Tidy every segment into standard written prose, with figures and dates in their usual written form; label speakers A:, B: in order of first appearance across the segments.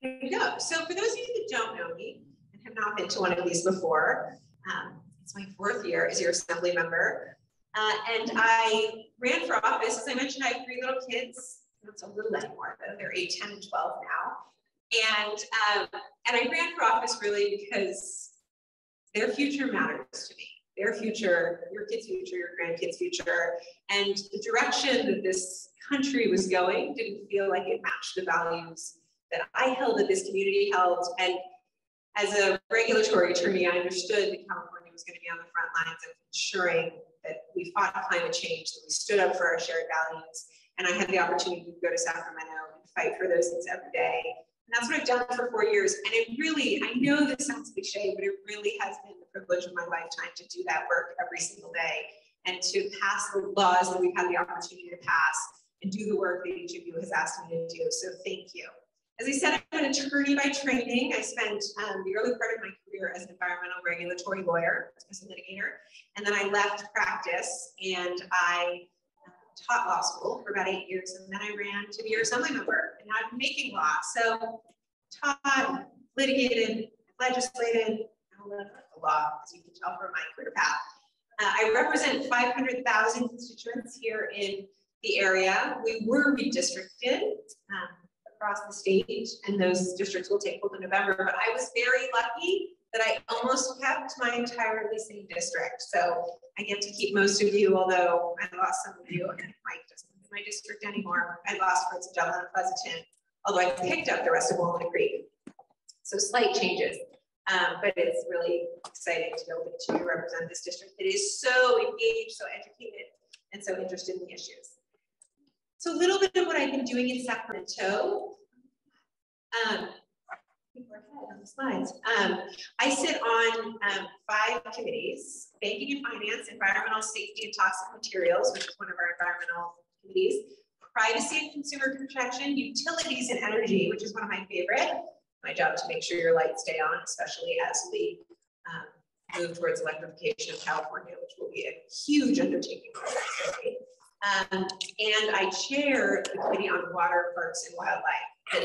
A: There you go. So for those of you that don't know me and have not been to one of these before, it's my 4th year as your assembly member. And I ran for office. As I mentioned, I have 3 little kids. Not so little anymore, though. They're 8, 10, and 12 now. And I ran for office really because their future matters to me. Their future, your kids' future, your grandkids' future, and the direction that this country was going didn't feel like it matched the values that I held, that this community held. And as a regulatory attorney, I understood that California was going to be on the front lines of ensuring that we fought climate change, that we stood up for our shared values. And I had the opportunity to go to Sacramento and fight for those things every day. And that's what I've done for 4 years. And it really, I know this sounds cliche, but it really has been the privilege of my lifetime to do that work every single day and to pass the laws that we've had the opportunity to pass and do the work that each of you has asked me to do. So thank you. As I said, I'm an attorney by training. I spent the early part of my career as an environmental regulatory lawyer, as a litigator. And then I left practice and I taught law school for about 8 years, and then I ran to be your assembly member, and now I'm making law. So taught, litigated, legislated, and a lot of law, as you can tell from my career path. I represent 500,000 constituents here in the area. We were redistricted across the state, and those districts will take hold in November, but I was very lucky that I almost kept my entirely same district. So I get to keep most of you, although I lost some of you, and Mike doesn't live in my district anymore. I lost parts of Dublin and Pleasanton, although I picked up the rest of Walnut Creek. So slight changes, but it's really exciting to be able to represent this district that is so engaged, so educated, and so interested in the issues. So a little bit of what I've been doing in Sacramento. On the slides. I sit on 5 committees: banking and finance, environmental safety and toxic materials, which is one of our environmental committees, privacy and consumer protection, utilities and energy, which is one of my favorite. My job to make sure your lights stay on, especially as we move towards electrification of California, which will be a huge undertaking for the state. And I chair the Committee on Water, Parks, and Wildlife. And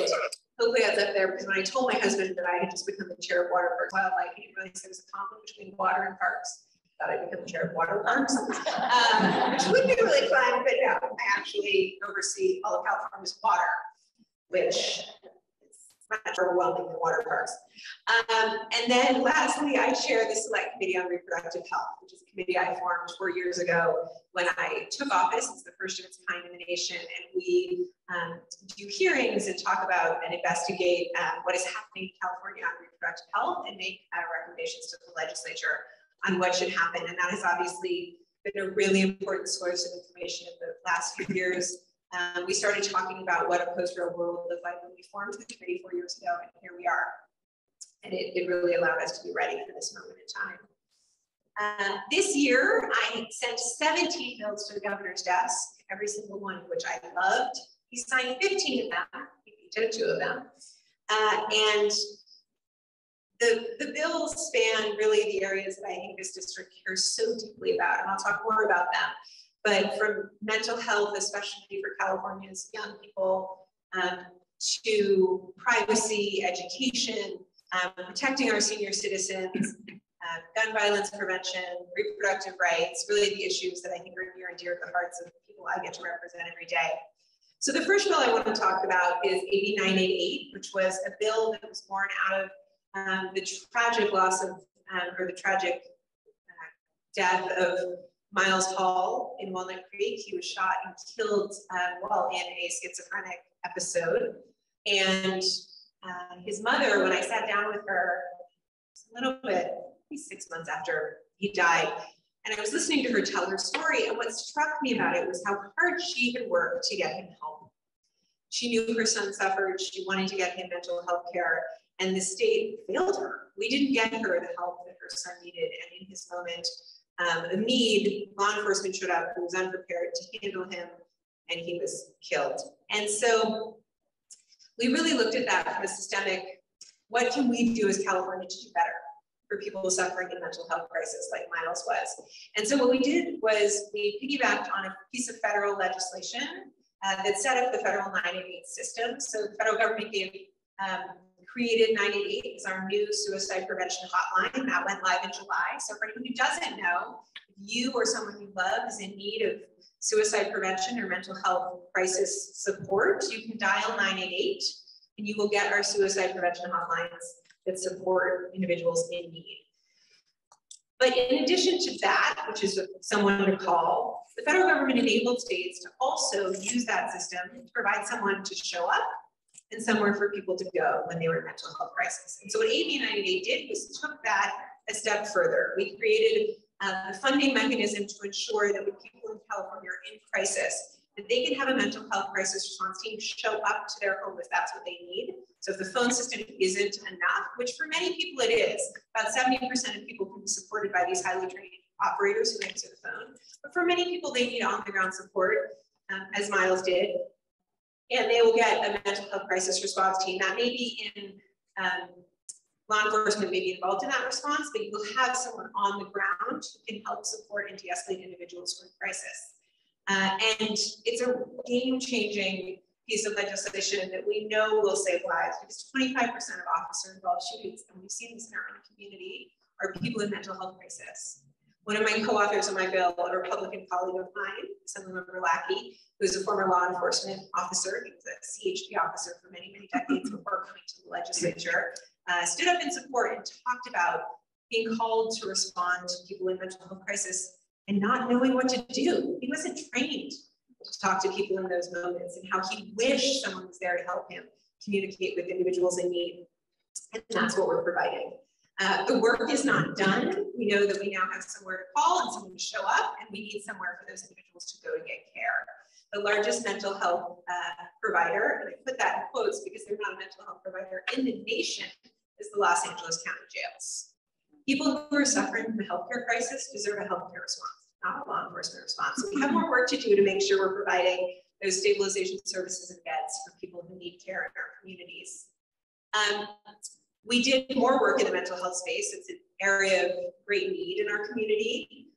A: hopefully that's up there, because when I told my husband that I had just become the chair of Water, Parks, and Wildlife, he didn't realize there was a conflict between water and parks. I thought I'd become the chair of Water Parks, which would be really fun, but no, I actually oversee all of California's water, which much overwhelming than water parks. And then lastly, I chair the Select Committee on Reproductive Health, which is a committee I formed 4 years ago when I took office. It's the first of its kind in the nation, and we do hearings and talk about and investigate what is happening in California on reproductive health and make recommendations to the legislature on what should happen. And that has obviously been a really important source of information in the last few years. We started talking about what a post-roe world would look like when we formed the committee 4 years ago, and here we are. And it really allowed us to be ready for this moment in time. This year, I sent 17 bills to the governor's desk, every single one of which I loved. He signed 15 of them, he vetoed 2 of them. And the bills span really the areas that I think this district cares so deeply about, and I'll talk more about them. But from mental health, especially for California's young people, to privacy, education, protecting our senior citizens, gun violence prevention, reproductive rights, really the issues that I think are near and dear to the hearts of people I get to represent every day. So the first bill I want to talk about is AB 988, which was a bill that was born out of the tragic loss of, or the tragic death of Miles Hall in Walnut Creek. He was shot and killed while in a schizophrenic episode. And his mother, when I sat down with her, a little bit, maybe 6 months after he died, and I was listening to her tell her story, and what struck me about it was how hard she had worked to get him home. She knew her son suffered, she wanted to get him mental health care, and the state failed her. We didn't get her the help that her son needed, and in his moment of need, law enforcement showed up who was unprepared to handle him, and he was killed. And so we really looked at that from a systemic, what can we do as California to do better for people suffering in mental health crisis like Miles was? And so what we did was we piggybacked on a piece of federal legislation that set up the federal 988 system. So the federal government created 988 as our new suicide prevention hotline. That went live in July. So for anyone who doesn't know, if you or someone you love is in need of suicide prevention or mental health crisis support, you can dial 988 and you will get our suicide prevention hotlines that support individuals in need. But in addition to that, which is someone to call, the federal government enabled states to also use that system to provide someone to show up and somewhere for people to go when they were in mental health crisis. And so what AB 988 did was took that a step further. We created a funding mechanism to ensure that when people in California are in crisis, that they can have a mental health crisis response team show up to their home if that's what they need. So if the phone system isn't enough, which for many people it is, about 70% of people can be supported by these highly trained operators who answer the phone. But for many people, they need on-the-ground support, as Miles did, and they will get a mental health crisis response team that may be in law enforcement may be involved in that response, but you will have someone on the ground who can help support and de-escalate individuals who are in crisis. And it's a game-changing piece of legislation that we know will save lives, because 25% of officer-involved shootings, and we've seen this in our own community, are people in mental health crisis. One of my co-authors of my bill, a Republican colleague of mine, Assemblymember Bauer-Kahan, who is a former law enforcement officer, he was a CHP officer for many, many decades before coming to the legislature, stood up in support and talked about being called to respond to people in mental health crisis and not knowing what to do. He wasn't trained to talk to people in those moments, and how he wished someone was there to help him communicate with individuals in need. And that's what we're providing. The work is not done. We know that we now have somewhere to call and someone to show up, and we need somewhere for those individuals to go to get care. The largest mental health provider, and I put that in quotes because they're not a mental health provider in the nation, is the Los Angeles County Jails. People who are suffering from a healthcare crisis deserve a healthcare response, not a law enforcement response. So we have more work to do to make sure we're providing those stabilization services and beds for people who need care in our communities. We did more work in the mental health space. It's an area of great need in our community.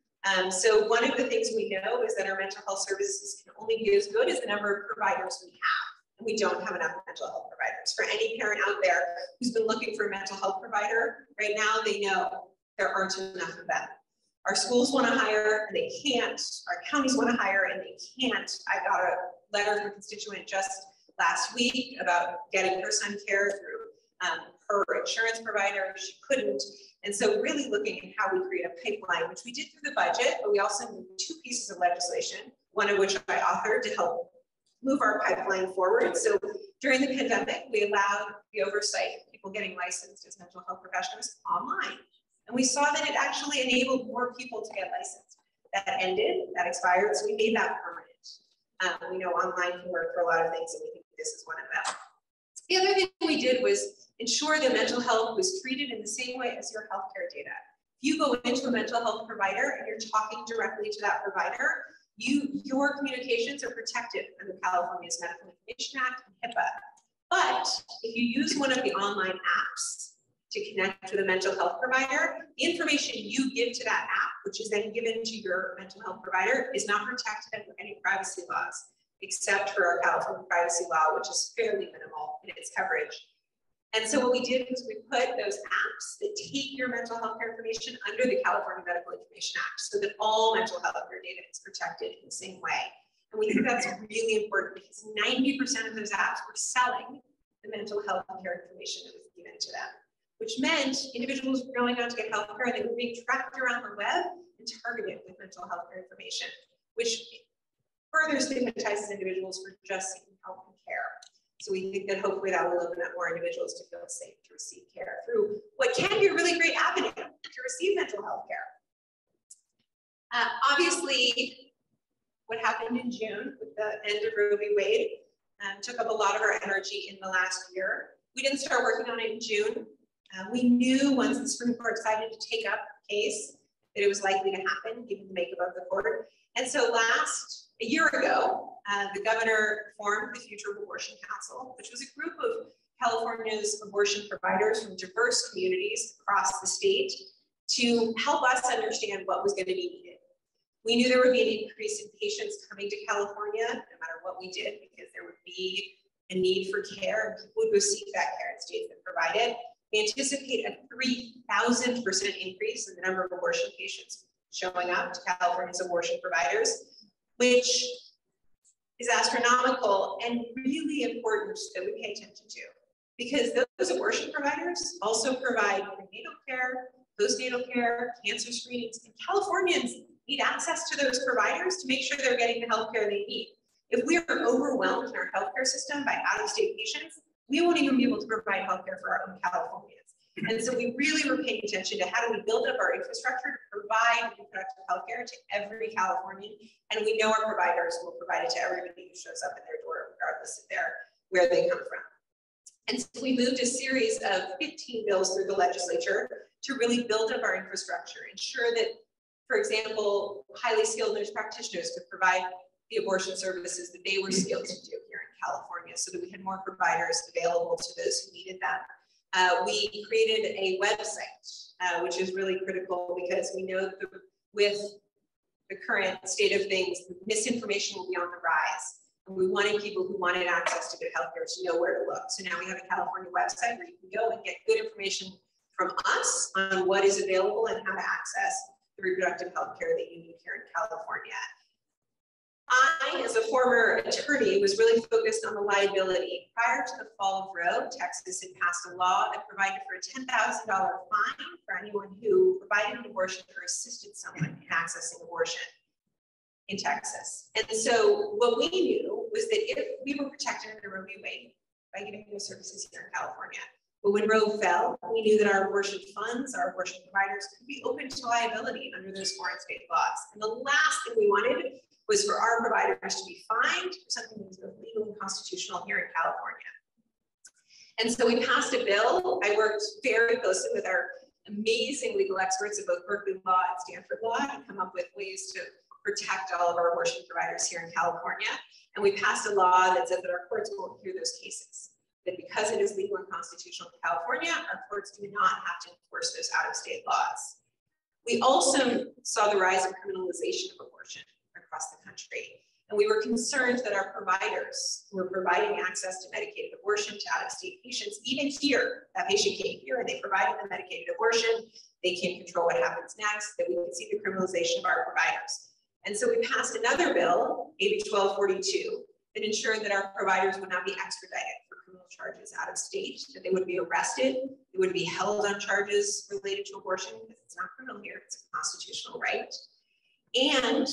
A: So one of the things we know is that our mental health services can only be as good as the number of providers we have. And we don't have enough mental health providers. For any parent out there who's been looking for a mental health provider, right now they know there aren't enough of them. Our schools want to hire and they can't. Our counties want to hire and they can't. I got a letter from a constituent just last week about getting her son care through her insurance provider. She couldn't. And so really looking at how we create a pipeline, which we did through the budget, but we also moved 2 pieces of legislation, one of which I authored to help move our pipeline forward. So during the pandemic, we allowed the oversight of people getting licensed as mental health professionals online. And we saw that it actually enabled more people to get licensed. That ended, that expired, so we made that permanent. We know online can work for a lot of things, and we think this is one of them. The other thing we did was ensure that mental health was treated in the same way as your healthcare data. If you go into a mental health provider and you're talking directly to that provider, your communications are protected under California's Medical Information Act and HIPAA. But if you use one of the online apps to connect with a mental health provider, the information you give to that app, which is then given to your mental health provider, is not protected under any privacy laws, except for our California privacy law, which is fairly minimal in its coverage. And so what we did was we put those apps that take your mental health care information under the California Medical Information Act, so that all mental health care data is protected in the same way. And we think that's really important because 90% of those apps were selling the mental health care information that was given to them, which meant individuals were going out to get health care and they were being tracked around the web and targeted with mental health care information, which further stigmatizes individuals for just seeking help and care. So we think that hopefully that will open up more individuals to feel safe to receive care through what can be a really great avenue to receive mental health care. Obviously, what happened in June with the end of Roe v. Wade took up a lot of our energy in the last year. We didn't start working on it in June. We knew once the Supreme Court decided to take up the case that it was likely to happen given the makeup of the court. And so a year ago, the governor formed the Future of Abortion Council, which was a group of California's abortion providers from diverse communities across the state to help us understand what was going to be needed. We knew there would be an increase in patients coming to California, no matter what we did, because there would be a need for care and people would go seek that care in states that provide it. We anticipate a 3,000% increase in the number of abortion patients showing up to California's abortion providers, which is astronomical and really important that we pay attention to, because those abortion providers also provide prenatal care, postnatal care, cancer screenings, and Californians need access to those providers to make sure they're getting the health care they need. If we are overwhelmed in our healthcare system by out-of-state patients, we won't even be able to provide healthcare for our own Californians. And so we really were paying attention to how do we build up our infrastructure to provide reproductive healthcare to every Californian, and we know our providers will provide it to everybody who shows up in their door, regardless of where they come from. And so we moved a series of 15 bills through the legislature to really build up our infrastructure, ensure that, for example, highly skilled nurse practitioners could provide the abortion services that they were skilled to do here in California, so that we had more providers available to those who needed them. We created a website, which is really critical because we know that with the current state of things, misinformation will be on the rise. And we wanted people who wanted access to good healthcare to know where to look. So now we have a California website where you can go and get good information from us on what is available and how to access the reproductive healthcare that you need here in California. I, as a former attorney, was really focused on the liability. Prior to the fall of Roe, Texas had passed a law that provided for a $10,000 fine for anyone who provided an abortion or assisted someone in accessing abortion in Texas. And so what we knew was that if we were protected in a Roe v. Wade by giving those services here in California, but when Roe fell, we knew that our abortion funds, our abortion providers could be open to liability under those foreign state laws. And the last thing we wanted was for our providers to be fined for something that was both legal and constitutional here in California. And so we passed a bill. I worked very closely with our amazing legal experts at both Berkeley Law and Stanford Law to come up with ways to protect all of our abortion providers here in California. And we passed a law that said that our courts won't hear those cases, that because it is legal and constitutional in California, our courts do not have to enforce those out-of-state laws. We also saw the rise of criminalization of abortion across the country. And we were concerned that our providers who were providing access to medicated abortion to out-of-state patients, even here, that patient came here and they provided the medicated abortion, they can't control what happens next, that we could see the criminalization of our providers. And so we passed another bill, AB 1242, that ensured that our providers would not be extradited for criminal charges out of state, that they would be arrested, they would be held on charges related to abortion, because it's not criminal here, it's a constitutional right. And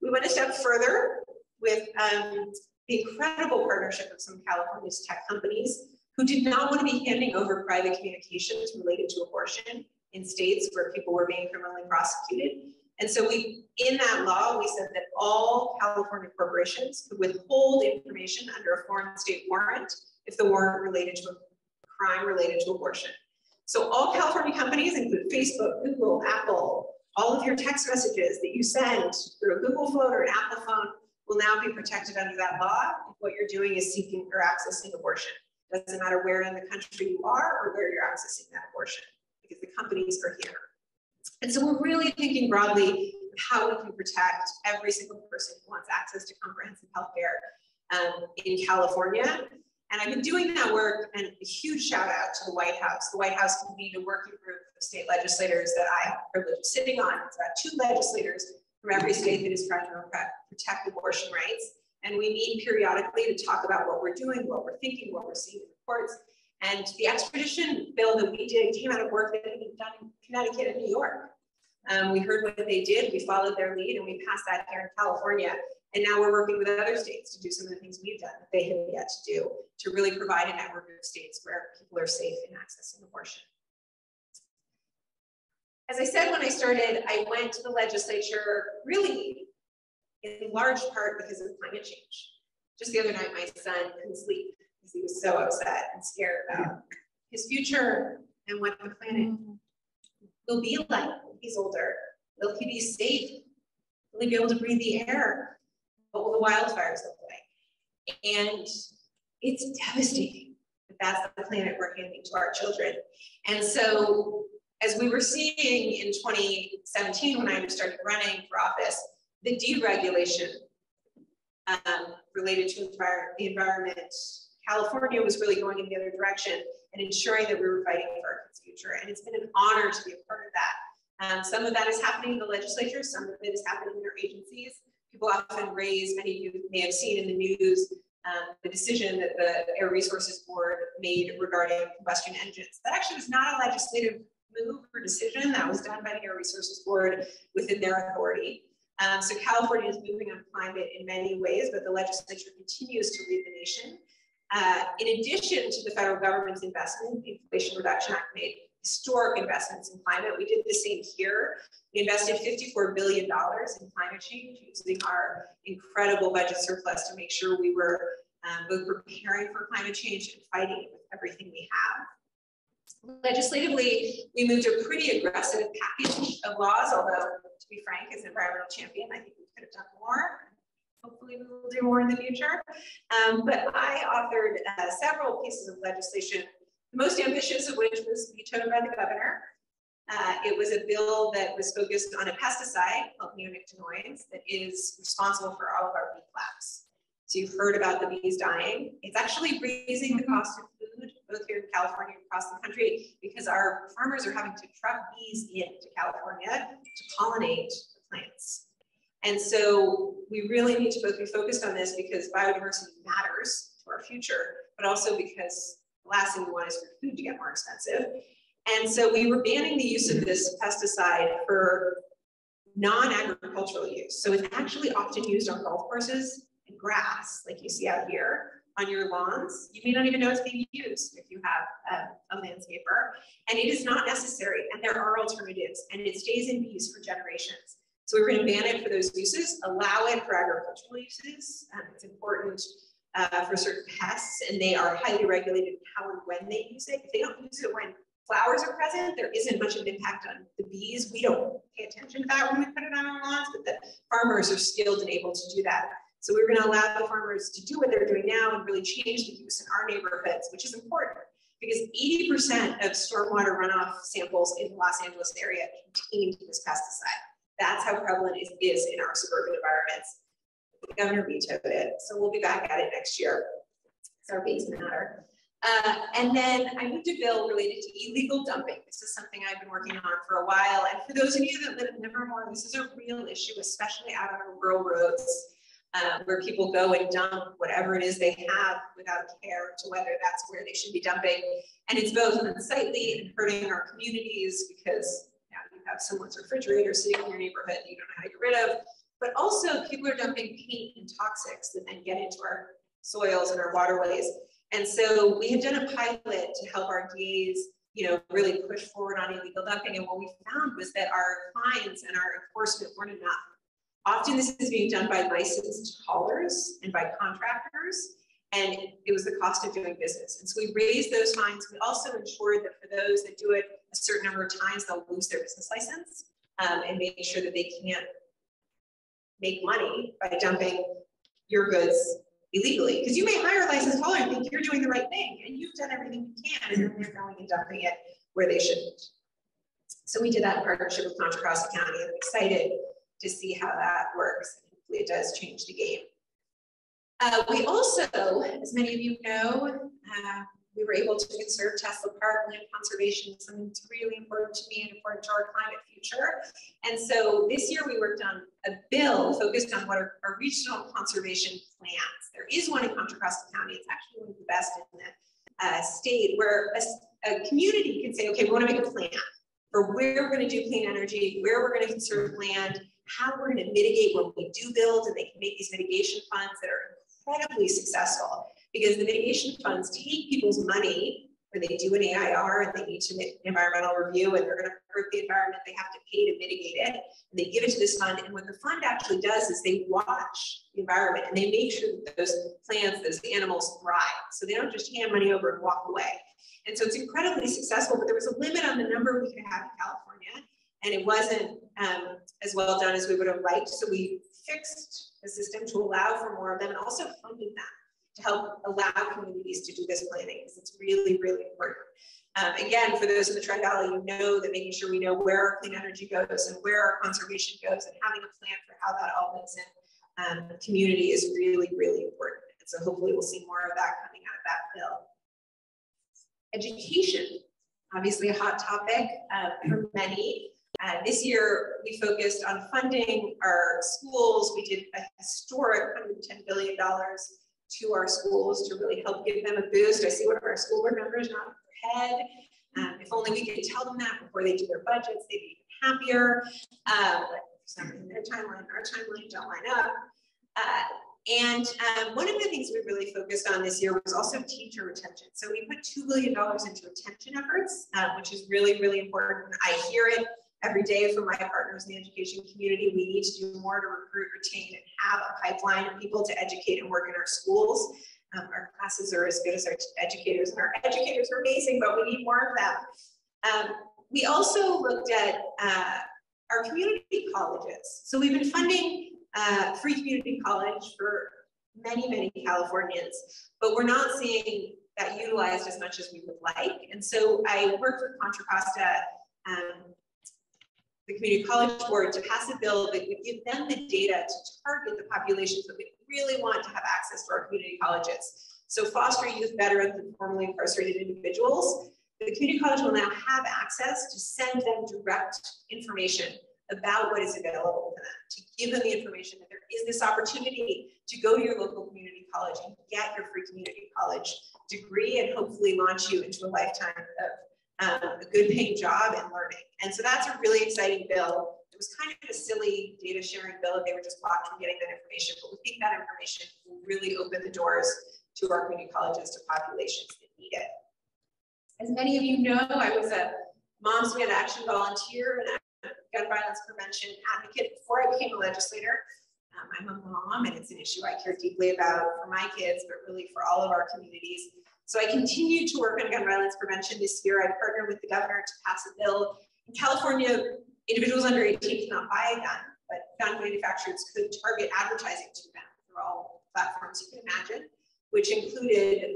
A: we went a step further with the incredible partnership of some of California's tech companies who did not want to be handing over private communications related to abortion in states where people were being criminally prosecuted. And so in that law, we said that all California corporations could withhold information under a foreign state warrant if the warrant related to a crime related to abortion. So all California companies include Facebook, Google, Apple, all of your text messages that you send through a Google phone or an Apple phone will now be protected under that law if what you're doing is seeking or accessing abortion. It doesn't matter where in the country you are or where you're accessing that abortion, because the companies are here. And so we're really thinking broadly of how we can protect every single person who wants access to comprehensive health care in California. And I've been doing that work, and a huge shout out to the White House. The White House convened a working group of state legislators that I have the privilege of sitting on. It's about 2 legislators from every state that is trying to protect abortion rights. And we meet periodically to talk about what we're doing, what we're thinking, what we're seeing in the courts. And the extradition bill that we did came out of work that had been done in Connecticut and New York. We heard what they did, we followed their lead, and we passed that here in California. And now we're working with other states to do some of the things we've done that they have yet to do, to really provide a network of states where people are safe in accessing abortion. As I said when I started, I went to the legislature really in large part because of climate change. Just the other night, my son couldn't sleep because he was so upset and scared about his future and what the planet will be like when he's older. Will he be safe? Will he be able to breathe the air? What will the wildfires look like? And it's devastating that that's the planet we're handing to our children. And so as we were seeing in 2017, when I started running for office, the deregulation related to the environment, California was really going in the other direction and ensuring that we were fighting for our kids' future. And it's been an honor to be a part of that. Some of that is happening in the legislature, some of it is happening in our agencies. People often raise, many of you may have seen in the news, the decision that the Air Resources Board made regarding combustion engines. That actually was not a legislative move or decision. That was done by the Air Resources Board within their authority. So California is moving on climate in many ways, but the legislature continues to lead the nation. In addition to the federal government's investment, the Inflation Reduction Act made historic investments in climate. We did the same here. We invested $54 billion in climate change using our incredible budget surplus to make sure we were both preparing for climate change and fighting it with everything we have. Legislatively, we moved a pretty aggressive package of laws, although to be frank, as an environmental champion, I think we could have done more. Hopefully we will do more in the future. But I authored several pieces of legislation, the most ambitious of which was vetoed by the governor. It was a bill that was focused on a pesticide called neonicotinoids that is responsible for all of our bee collapse. So you've heard about the bees dying. It's actually raising the cost of food, both here in California and across the country, because our farmers are having to truck bees into California to pollinate the plants. And so we really need to both be focused on this because biodiversity matters to our future, but also because the last thing we want is for food to get more expensive. And so we were banning the use of this pesticide for non-agricultural use. So it's actually often used on golf courses and grass, like you see out here, on your lawns. You may not even know it's being used if you have a landscaper. And it is not necessary, and there are alternatives, and it stays in bees for generations. So we're going to ban it for those uses, allow it for agricultural uses. It's important for certain pests, and they are highly regulated how and when they use it. If they don't use it when flowers are present, there isn't much of an impact on the bees. We don't pay attention to that when we put it on our lawns, but the farmers are skilled and able to do that. So we're going to allow the farmers to do what they're doing now and really change the use in our neighborhoods, which is important because 80% of stormwater runoff samples in the Los Angeles area contain this pesticide. That's how prevalent it is in our suburban environments. The governor vetoed it, so we'll be back at it next year. It's our base matter. And then I moved a bill related to illegal dumping. This is something I've been working on for a while. And for those of you that live in Livermore, this is a real issue, especially out on our rural roads, where people go and dump whatever it is they have without care to whether that's where they should be dumping. And it's both unsightly and hurting our communities because you have someone's refrigerator sitting in your neighborhood that you don't know how to get rid of. But also people are dumping paint and toxics that then get into our soils and our waterways. And so we had done a pilot to help our DAs, really push forward on illegal dumping. And what we found was that our fines and our enforcement weren't enough. Often this is being done by licensed haulers and by contractors, and it was the cost of doing business. And so we raised those fines. We also ensured that for those that do it a certain number of times, they'll lose their business license and make sure that they can't make money by dumping your goods illegally. Because you may hire a licensed hauler and think you're doing the right thing, and you've done everything you can, and then they're going and dumping it where they shouldn't. So we did that in partnership with Contra Costa County. I'm excited to see how that works. Hopefully it does change the game. We also, as many of you know, we were able to conserve Tesla Park land conservation, something that's really important to me and important to our climate future. And so this year we worked on a bill focused on what are our regional conservation plans. There is one in Contra Costa County. It's actually one of the best in the state, where a community can say, okay, we want to make a plan for where we're going to do clean energy, where we're going to conserve land, how we're going to mitigate when we do build, and they can make these mitigation funds that are incredibly successful because the mitigation funds take people's money when they do an AIR and they need to make an environmental review and they're going to hurt the environment, they have to pay to mitigate it, and they give it to this fund. And what the fund actually does is they watch the environment and they make sure that those plants, those animals thrive. So they don't just hand money over and walk away. And so it's incredibly successful, but there was a limit on the number we could have in California, and it wasn't as well done as we would have liked. So we fixed the system to allow for more of them and also funded them to help allow communities to do this planning because it's really, really important. Again, for those in the Tri-Valley, you know that making sure we know where our clean energy goes and where our conservation goes and having a plan for how that all lives in the community is really, really important. And so hopefully we'll see more of that coming out of that bill. Education, obviously a hot topic for many. This year, we focused on funding our schools. We did a historic $110 billion to our schools to really help give them a boost. I see one of our school board members nodding their head. If only we could tell them that before they do their budgets, they'd be happier. But for some reason, their timeline and our timeline don't line up. One of the things we really focused on this year was also teacher retention. So we put $2 billion into retention efforts, which is really, really important. I hear it every day from my partners in the education community. We need to do more to recruit, retain, and have a pipeline of people to educate and work in our schools. Our classes are as good as our educators, and our educators are amazing, but we need more of them. We also looked at our community colleges. So we've been funding free community college for many, many Californians, but we're not seeing that utilized as much as we would like. And so I worked with Contra Costa, the Community College Board, to pass a bill that would give them the data to target the populations that we really want to have access to our community colleges. So foster youth, veterans, and formerly incarcerated individuals. The community college will now have access to send them direct information about what is available to them, to give them the information that there is this opportunity to go to your local community college and get your free community college degree and hopefully launch you into a lifetime of a good paying job and learning. And so that's a really exciting bill. It was kind of a silly data sharing bill if they were just blocked from getting that information, but we think that information will really open the doors to our community colleges, to populations that need it. As many of you know, I was a Moms Demand Action volunteer and a gun violence prevention advocate before I became a legislator. I'm a mom, and it's an issue I care deeply about for my kids, but really for all of our communities. So I continue to work on gun violence prevention this year. I partnered with the governor to pass a bill. In California, individuals under 18 cannot buy a gun, but gun manufacturers could target advertising to them through all platforms you can imagine, which included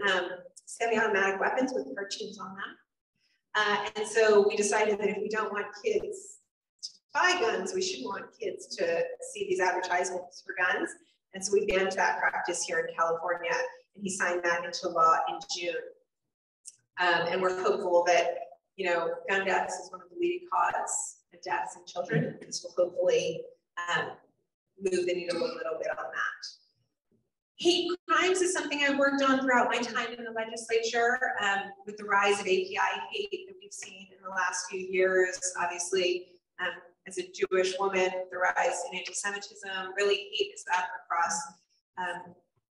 A: semi-automatic weapons with cartoons on them. And so we decided that if we don't want kids to buy guns, we should want kids to see these advertisements for guns. And so we banned that practice here in California, and he signed that into law in June. And we're hopeful that, you know, gun deaths is one of the leading causes of deaths in children. This will hopefully move the needle a little bit on that. Hate crimes is something I've worked on throughout my time in the legislature, with the rise of API hate that we've seen in the last few years. Obviously, as a Jewish woman, the rise in anti-Semitism, really hate is up across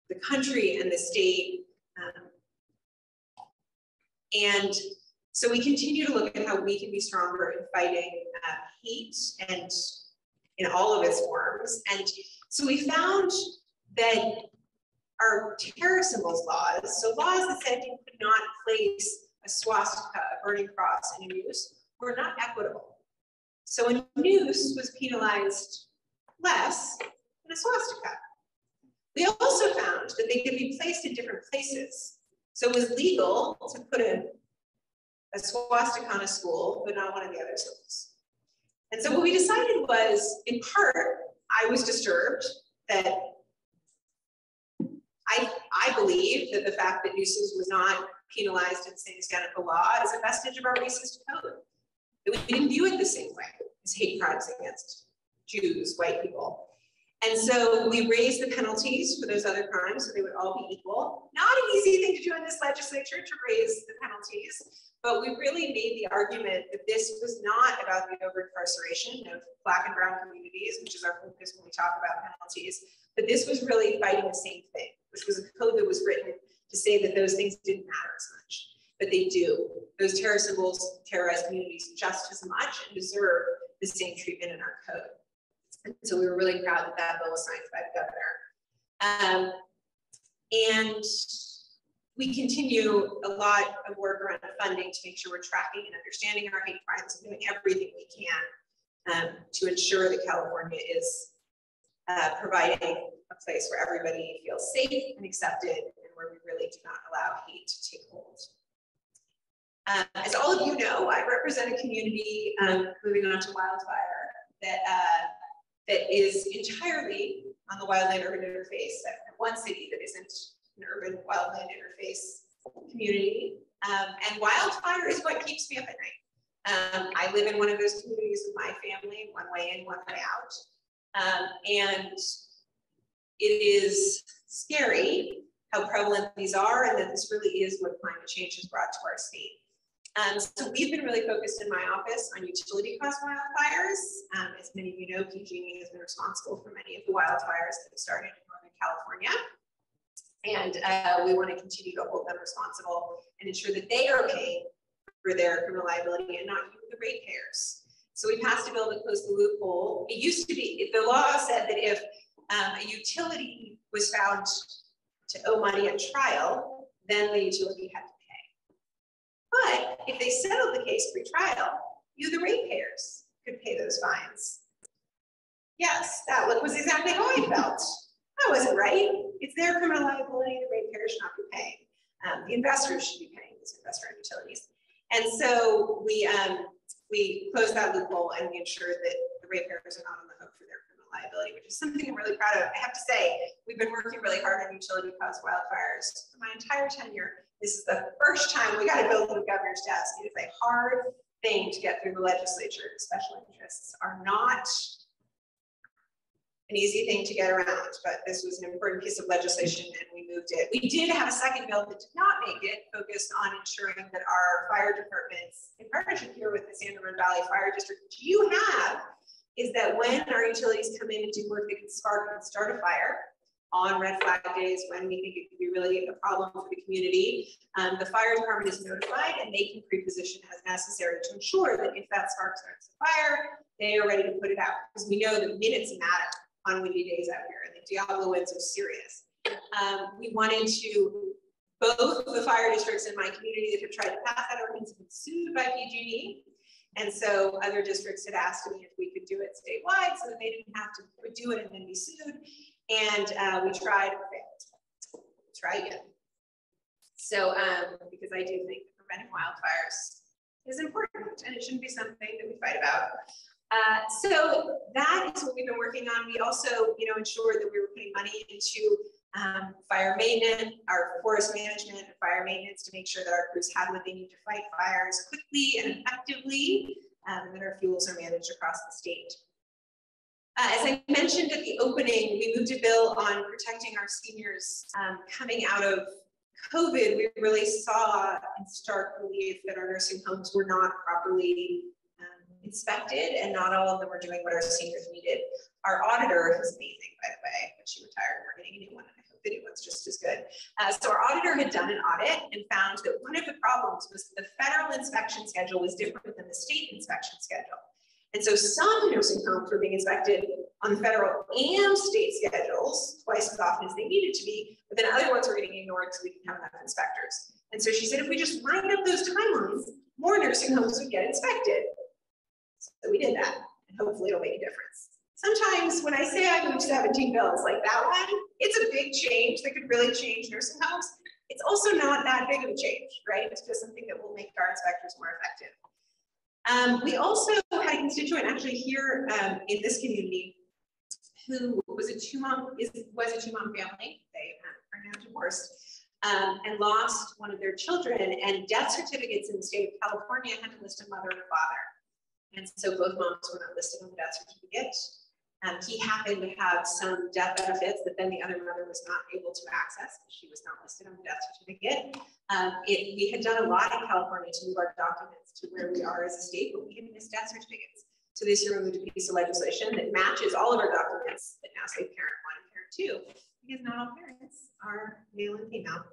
A: the country and the state. And so we continue to look at how we can be stronger in fighting hate and in all of its forms. And so we found that our terror symbols laws, so laws that said you could not place a swastika, a burning cross in a noose, were not equitable. So a noose was penalized less than a swastika. We also found that they could be placed in different places. So it was legal to put a swastika on a school, but not one of the other schools. And so what we decided was, in part, I was disturbed that I believe that the fact that nooses was not penalized in the same identical law is a vestige of our racist code. That we didn't view it the same way as hate crimes against Jews, white people. And so we raised the penalties for those other crimes so they would all be equal. Not an easy thing to do in this legislature, to raise the penalties, but we really made the argument that this was not about the over-incarceration of Black and brown communities, which is our focus when we talk about penalties, but this was really fighting the same thing, which was a code that was written to say that those things didn't matter as much, but they do. Those terror symbols terrorize communities just as much and deserve the same treatment in our code. And so we were really proud that that bill was signed by the governor. And we continue a lot of work around funding to make sure we're tracking and understanding our hate crimes and doing everything we can to ensure that California is providing a place where everybody feels safe and accepted and where we really do not allow hate to take hold. As all of you know, I represent a community, moving on to wildfire, that is entirely on the wildland-urban interface. One city that isn't an urban wildland interface community. And wildfire is what keeps me up at night. I live in one of those communities with my family, one way in, one way out. And it is scary how prevalent these are, and that this really is what climate change has brought to our state. So we've been really focused in my office on utility cost wildfires. As many of you know, PG&E has been responsible for many of the wildfires that have started in Northern California. And we want to continue to hold them responsible and ensure that they are paying for their criminal liability and not you, the ratepayers. So we passed a bill to close the loophole. It used to be, the law said that if a utility was found to owe money at trial, then the utility had to pay. But if they settled the case pre-trial, you, the ratepayers, could pay those fines. Yes, that was exactly how I felt. That wasn't right. It's their criminal liability, the ratepayers should not be paying. The investors should be paying these investor-owned utilities. And so we closed that loophole and we ensured that the ratepayers are not on the hook for their criminal liability, which is something I'm really proud of. I have to say, we've been working really hard on utility cost wildfires for my entire tenure. This is the first time we got a bill to the governor's desk. It is a hard thing to get through the legislature. Special interests are not an easy thing to get around, but this was an important piece of legislation and we moved it. We did have a second bill that did not make it, focused on ensuring that our fire departments, in partnership here with the San Bernardino Valley Fire District, which you have, is that when our utilities come in and do work that can spark and start a fire on red flag days, when we think it could be really a problem for the community, the fire department is notified and they can pre-position as necessary to ensure that if that spark starts a fire, they are ready to put it out, because we know that minutes matter on windy days out here, and the Diablo winds are serious. We wanted to, both the fire districts in my community that have tried to pass that ordinance have been sued by PG&E, and so other districts had asked me if we could do it statewide so that they didn't have to do it and then be sued, and we tried and failed. Try again. So, because I do think that preventing wildfires is important, and it shouldn't be something that we fight about. So that is what we've been working on. We also, ensured that we were putting money into fire maintenance, our forest management and fire maintenance, to make sure that our crews had what they need to fight fires quickly and effectively, and that our fuels are managed across the state. As I mentioned at the opening, we moved a bill on protecting our seniors coming out of COVID. We really saw in stark relief that our nursing homes were not properly inspected, and not all of them were doing what our seniors needed. Our auditor, who's amazing, by the way, but she retired and we're getting a new one, and I hope the new one's just as good. So our auditor had done an audit and found that one of the problems was the federal inspection schedule was different than the state inspection schedule. And so some nursing homes were being inspected on the federal and state schedules twice as often as they needed to be, but then other ones were getting ignored so we didn't have enough inspectors. And so she said, if we just lined up those timelines, more nursing homes would get inspected. So we did that, and hopefully it'll make a difference. Sometimes when I say I moved 17 bills like that one, it's a big change that could really change nursing homes. It's also not that big of a change, right? It's just something that will make our inspectors more effective. We also had a constituent actually here in this community who was a two-mom family. They are now divorced and lost one of their children, and death certificates in the state of California had to list a mother and a father. And so both moms were not listed on the death certificate. He happened to have some death benefits that then the other mother was not able to access because she was not listed on the death certificate. We had done a lot in California to move our documents to where we are as a state, but we had missed death certificates. So this year we moved a piece of legislation that matches all of our documents that now say parent 1 and parent 2, because not all parents are male and female.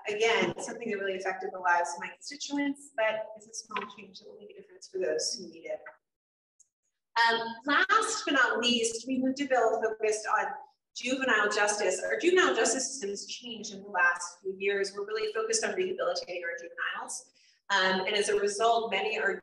A: Again, something that really affected the lives of my constituents, but it's a small change that will make a difference for those who need it. Last but not least, we moved a bill focused on juvenile justice. Our juvenile justice system has changed in the last few years. We're really focused on rehabilitating our juveniles. And as a result, many are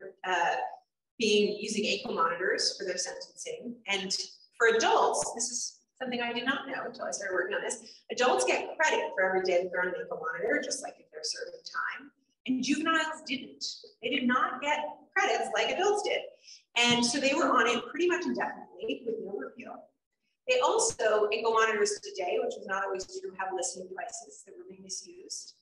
A: using ankle monitors for their sentencing. And for adults, this is something I did not know until I started working on this. Adults get credit for every day that they're on an ankle monitor, just like if they're their serving time. And juveniles didn't. They did not get credits like adults did. And so they were on it pretty much indefinitely with no review. They also, ankle monitors today, which was not always true, have listening devices that were being misused.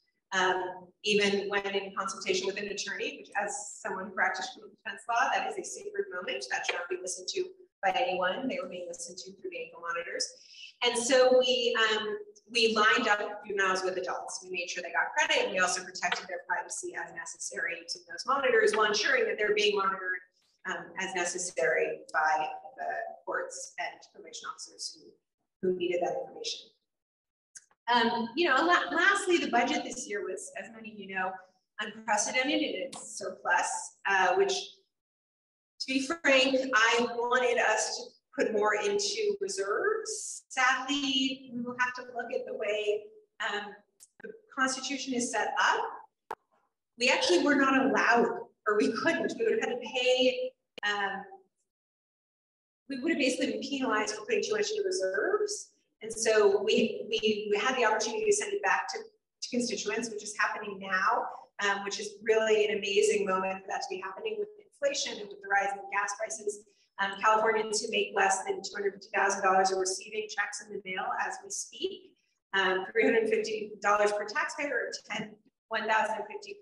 A: Even when in consultation with an attorney, which as someone who practiced criminal defense law, that is a sacred moment. That should not be listened to by anyone. They were being listened to through the ankle monitors. And so we lined up juveniles with adults. We made sure they got credit, and we also protected their privacy as necessary using those monitors while ensuring that they're being monitored as necessary by the courts and probation officers who needed that information. Lastly, the budget this year was, as many of you know, unprecedented in its surplus, which, to be frank, I wanted us to put more into reserves. Sadly, we will have to look at the way the Constitution is set up. We actually were not allowed, or we couldn't. We would have had to pay, we would have basically been penalized for putting too much into reserves. And so we had the opportunity to send it back to constituents, which is happening now, which is really an amazing moment for that to be happening with inflation and with the rise in gas prices. Californians who make less than $250,000 are receiving checks in the mail as we speak. $350 per taxpayer, or $1,050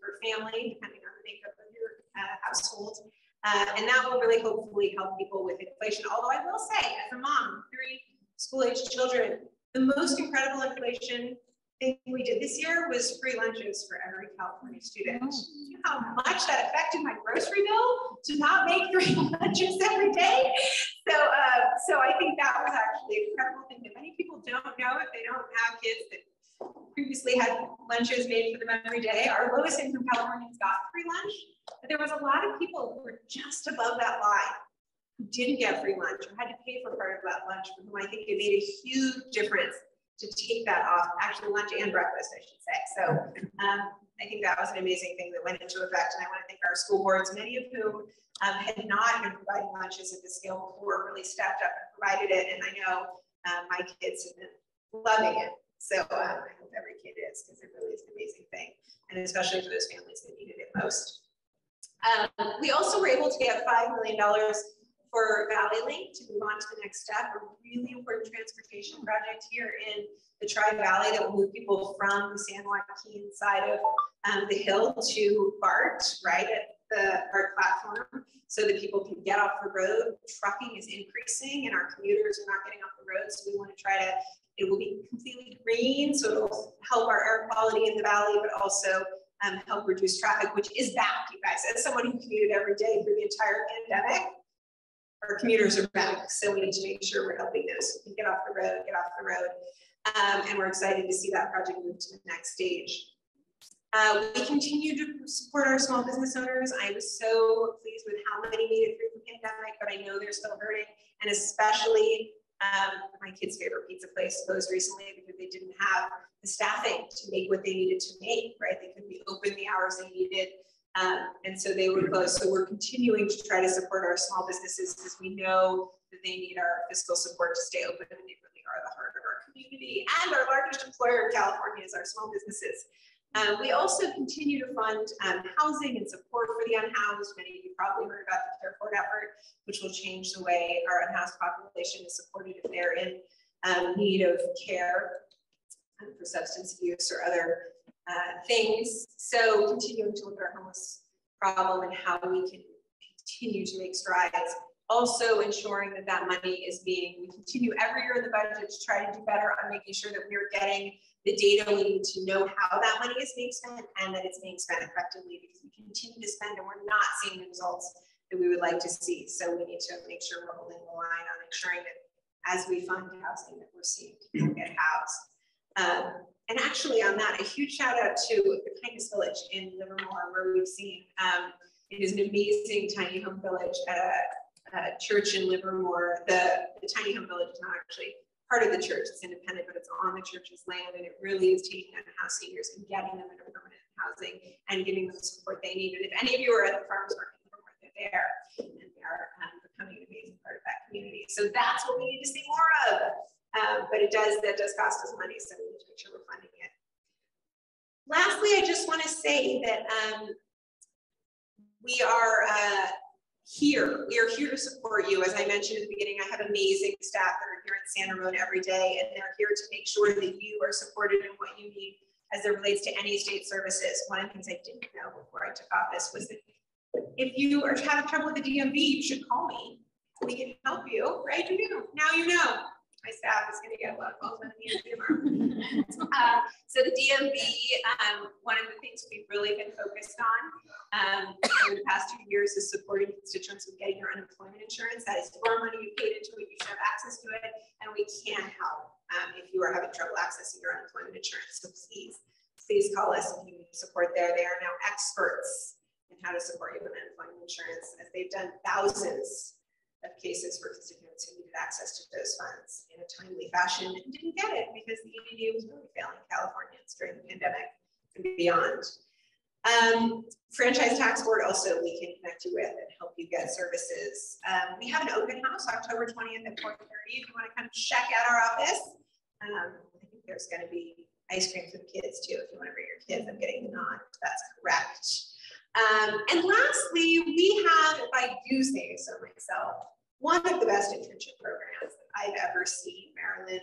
A: per family, depending on the makeup of your household. And that will really hopefully help people with inflation. Although I will say, as a mom, 3 school-aged children, the most incredible inflation thing we did this year was free lunches for every California student. You know how much that affected my grocery bill to not make 3 lunches every day? So I think that was actually an incredible thing that many people don't know if they don't have kids that previously had lunches made for them every day. Our lowest income Californians got free lunch, but there was a lot of people who were just above that line who didn't get free lunch or had to pay for part of that lunch, for whom I think it made a huge difference to take that off, actually lunch and breakfast, I should say. So I think that was an amazing thing that went into effect. And I want to thank our school boards, many of whom had not been providing lunches at this scale before, really stepped up and provided it. And I know my kids have been loving it. So I hope every kid is, because it really is an amazing thing. And especially for those families that needed it most. We also were able to get $5 million for Valley Link to move on to the next step, a really important transportation project here in the Tri-Valley that will move people from the San Joaquin side of the hill to BART, right at the BART platform, so that people can get off the road. Trucking is increasing and our commuters are not getting off the road, so we want to try to, it will be completely green, so it'll help our air quality in the valley, but also help reduce traffic, which is back, you guys. As someone who commuted every day through the entire pandemic, our commuters are back, so we need to make sure we're helping those who can get off the road, and we're excited to see that project move to the next stage. We continue to support our small business owners. I was so pleased with how many made it through the pandemic, but I know they're still hurting, and especially my kid's favorite pizza place closed recently because they didn't have the staffing to make what they needed to make, right? They couldn't be open the hours they needed. And so they were closed. So we're continuing to try to support our small businesses because we know that they need our fiscal support to stay open, and they really are the heart of our community. And our largest employer in California is our small businesses. We also continue to fund housing and support for the unhoused. Many of you probably heard about the Care Forward effort, which will change the way our unhoused population is supported if they're in need of care for substance abuse or other things. So continuing to look at our homeless problem and how we can continue to make strides. Also ensuring that that money is being, we continue every year in the budget to try to do better on making sure that we're getting the data we need to know how that money is being spent and that it's being spent effectively, because we continue to spend and we're not seeing the results that we would like to see. So we need to make sure we're holding the line on ensuring that as we fund housing that we're seeing people get housed. And actually on that, a huge shout out to the Kindness Village in Livermore, where we've seen, it is an amazing tiny home village at a church in Livermore. The tiny home village is not actually part of the church, it's independent, but it's on the church's land, and it really is taking unhoused seniors and getting them into permanent housing and giving them the support they need. And if any of you are at the farmers market in Livermore, they're there, and they are becoming an amazing part of that community. So that's what we need to see more of. But that does cost us money, so we need to make sure we're funding it. Lastly, lastly, I just want to say that we are here. We are here to support you. As I mentioned at the beginning, I have amazing staff that are here in San Ramon every day, and they're here to make sure that you are supported in what you need as it relates to any state services. One of the things I didn't know before I took office was that if you are having trouble with the DMV, you should call me. We can help you, right? You do. Now you know. My staff is going to get a lot of calls on the DMV tomorrow. So the DMV, one of the things we've really been focused on over the past 2 years is supporting constituents with getting your unemployment insurance. That is your money, you paid into it, you should have access to it, and we can help if you are having trouble accessing your unemployment insurance. So please call us if you need support there. They are now experts in how to support you with unemployment insurance, as they've done thousands of cases for constituents who needed access to those funds in a timely fashion and didn't get it because the EDD was really failing Californians during the pandemic and beyond. Franchise Tax Board also we can connect you with and help you get services. We have an open house October 20th at 4:30 if you want to come check out our office. I think there's going to be ice cream for the kids too if you want to bring your kids. I'm getting the nod. That's correct. And lastly, we have, if I do say so myself, one of the best internship programs that I've ever seen. Marilyn,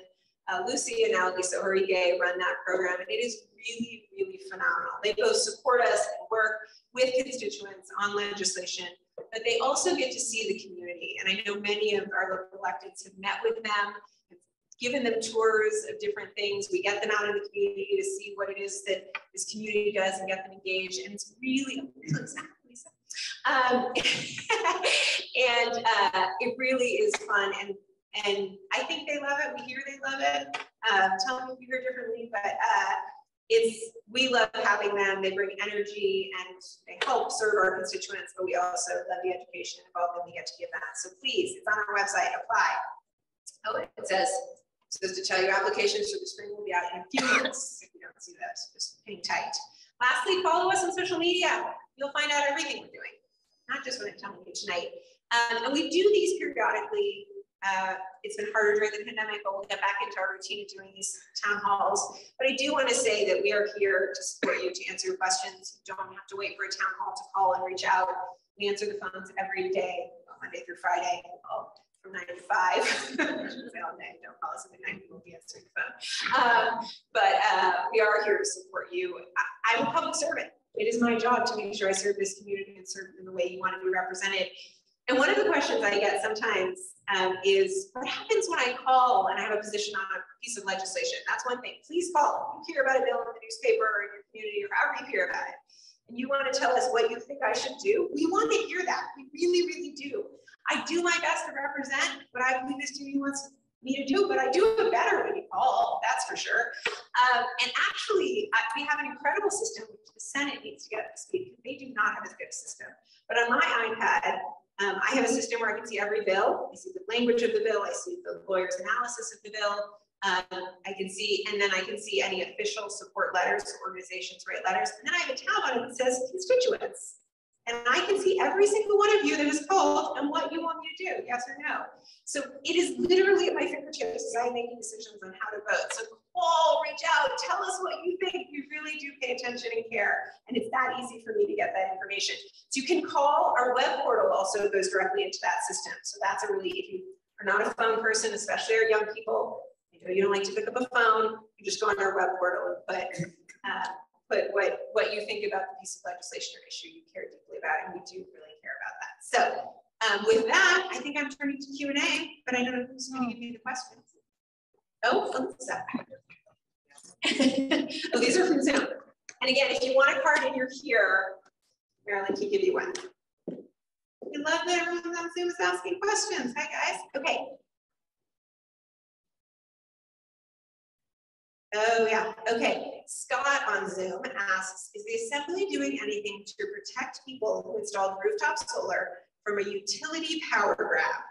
A: Lucy and now Lisa Orige run that program, and it is really, really phenomenal. They both support us and work with constituents on legislation, but they also get to see the community. And I know many of our local electeds have met with them, given them tours of different things. We get them out in the community to see what it is that this community does and get them engaged. And it's really, it really is fun. And I think they love it. We hear they love it. Tell them if you hear differently, but we love having them. They bring energy and they help serve our constituents, but we also love the education involved and we get to give that. So please, it's on our website, apply. Oh, it says to tell you applications for the spring will be out in a few months. If you don't see that, so just hang tight. Lastly, follow us on social media. You'll find out everything we're doing, not just what I'm telling you tonight. And we do these periodically. It's been harder during the pandemic, but we'll get back into our routine of doing these town halls. But I do want to say that we are here to support you, to answer your questions. You don't have to wait for a town hall to call and reach out. We answer the phones every day, Monday through Friday, from 9 to 5. I shouldn't say all day, don't call us at midnight, we won't be answering the phone. But we are here to support you. I'm a public servant. It is my job to make sure I serve this community and serve in the way you want to be represented. And one of the questions I get sometimes is, what happens when I call and I have a position on a piece of legislation? That's one thing. Please call. If you hear about a bill in the newspaper or in your community or however you hear about it, and you want to tell us what you think I should do, we want to hear that. We really, really do. I do my best to represent what I believe this community wants me to do, but I do it better when you call, that's for sure. And actually, we have an incredible system which the Senate needs to get up to speed because they do not have as good a system. But on my iPad, I have a system where I can see every bill. I see the language of the bill. I see the lawyer's analysis of the bill. I can see, and then I can see any official support letters, organizations write letters. And then I have a tab on it that says constituents. And I can see every single one of you that has called and what you want me to do, yes or no. So it is literally at my fingertips as I'm making decisions on how to vote. So call, reach out, tell us what you think. You really do pay attention and care. And it's that easy for me to get that information. So you can call. Our web portal also goes directly into that system. So that's a really, if you are not a phone person, especially our young people, I know you don't like to pick up a phone, you just go on our web portal and put what you think about the piece of legislation or issue you care deeply about, and we do really care about that. So with that, I think I'm turning to Q&A, but I don't know who's going to give me the questions. Oh, Alyssa. Oh, these are from Zoom. And again, if you want a card and you're here, Marilyn can give you one. We love that everyone on Zoom is asking questions. Hi, guys. Okay. Oh, yeah. Okay. Scott on Zoom asks, is the Assembly doing anything to protect people who installed rooftop solar from a utility power grab?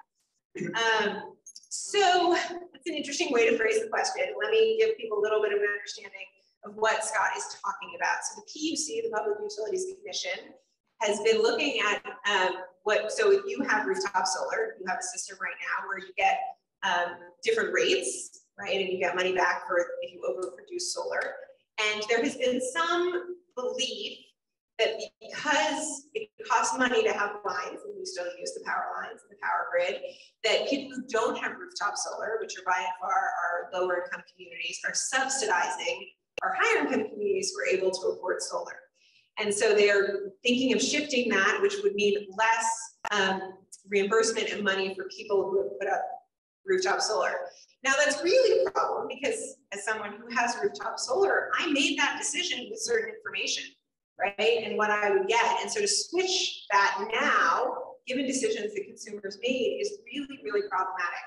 A: So that's an interesting way to phrase the question. Let me give people a little bit of an understanding of what Scott is talking about. So the PUC, the Public Utilities Commission, has been looking at so if you have rooftop solar, you have a system right now where you get different rates, right? And you get money back for if you overproduce solar. And there has been some belief that because it costs money to have lines, and we still use the power lines and the power grid, that people who don't have rooftop solar, which are by and far our lower income communities, are subsidizing our higher income communities who are able to afford solar. And so they're thinking of shifting that, which would mean less reimbursement and money for people who have put up rooftop solar. Now that's really a problem because as someone who has rooftop solar, I made that decision with certain information, right? And what I would get. And so to switch that now, given decisions that consumers made, is really, really problematic.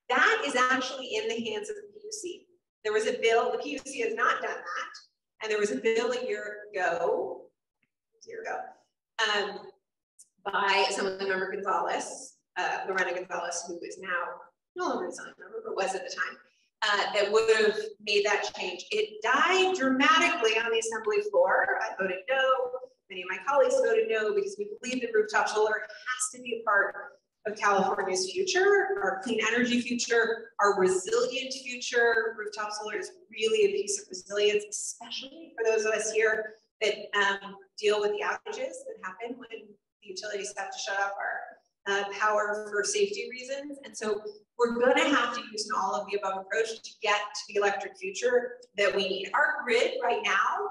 A: That is actually in the hands of the PUC. There was a bill, the PUC has not done that. And there was a bill a year ago, by Assemblymember Gonzalez, Lorena Gonzalez, who is now no longer Assemblymember, but was at the time, that would have made that change. It died dramatically on the Assembly floor. I voted no. Many of my colleagues voted no because we believe that rooftop solar has to be a part of California's future, our clean energy future, our resilient future. Rooftop solar is really a piece of resilience, especially for those of us here that deal with the outages that happen when the utilities have to shut off our power for safety reasons. And so we're going to have to use an all of the above approach to get to the electric future that we need. Our grid right now